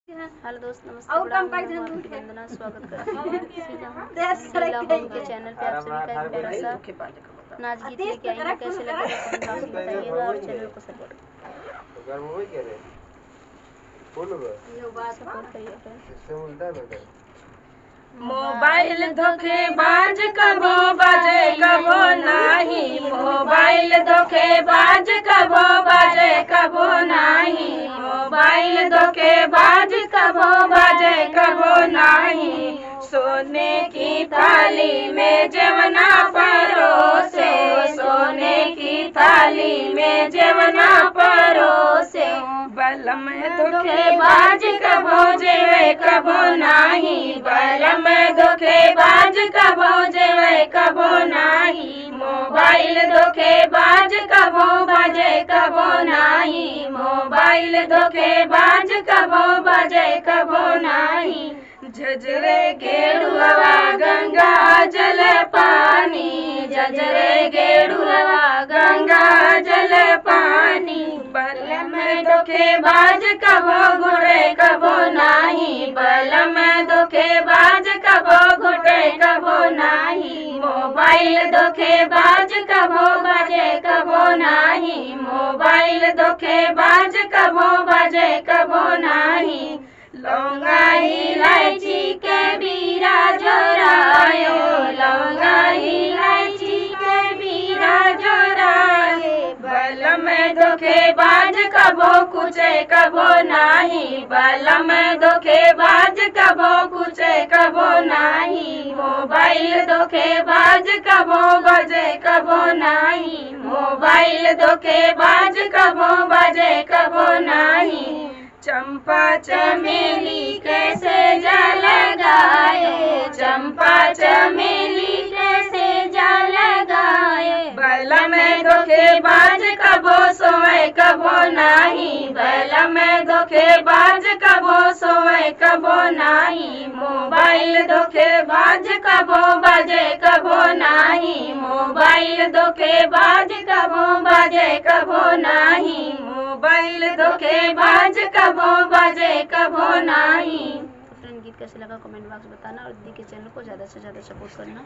Hello दोस्त, नमस्ते, वंदना, स्वागत करती हूँ महिला होम के चैनल पे। आप सभी का एक प्यारा सा नाच गीत लेके आई हूँ। कैसे लगा कमेंट बॉक्स में बताइएगा और चैनल को सपोर्ट करिए। मोबाइल धोखेबाज कबो बाजे कबो नाही, मोबाइल धोखेबाज कबो बाजे कबो नाही, मोबाइल धोखेबाज कबो बाजे कबो नाही। सोने की थाली में जेवना परोसे, सोने की थाली में जेवना परोसे। बलम धोखेबाज कबो जेवे कबो नाही, बलम धोखेबाज कबो जेवे कबो नाही। मोबाइल धोखेबाज कबो बाजे कबो नाही, मोबाइल धोखेबाज कबो बाजे कबो नाही। झजरे गेड़ुआ गंगा जल पानी, झजरे गेड़ुआ गंगा जल पानी। बलम धोखेबाज कबो घुटे कबो नाही, बलम धोखेबाज कबो घुटे कबो नाही। मोबाइल धोखेबाज कबो बाजे कबो नाही, मोबाइल धोखेबाज कबो बाजे कबो नाही। लौंगा इलायची के बीरा जोरायो, लौंगा इलायची के बीरा जोराए। बलम धोखेबाज कबो कुचे कबो नाही, बलम धोखेबाज कबो कुचे कबो नाही। मोबाइल धोखेबाज कबो बाजे कबो नाही, मोबाइल धोखेबाज कबो बाजे कबो नाही। चंपा चमेली कैसे जा लगाए, चंपा चमेली कैसे जा लगाए। बलम धोखेबाज कबो सोए कबो नाही, बलम धोखेबाज कबो सोए कबो नाही। मोबाइल धोखेबाज कबो बाजे कबो नाही, मोबाइल धोखेबाज कबो बाजे कबो नाही। मोबाइल धोखेबाज कबो बाजे कबो नाही। फ्रेंड, गीत कैसे लगा कमेंट बॉक्स बताना और दीदी के चैनल को ज़्यादा से ज़्यादा सपोर्ट करना।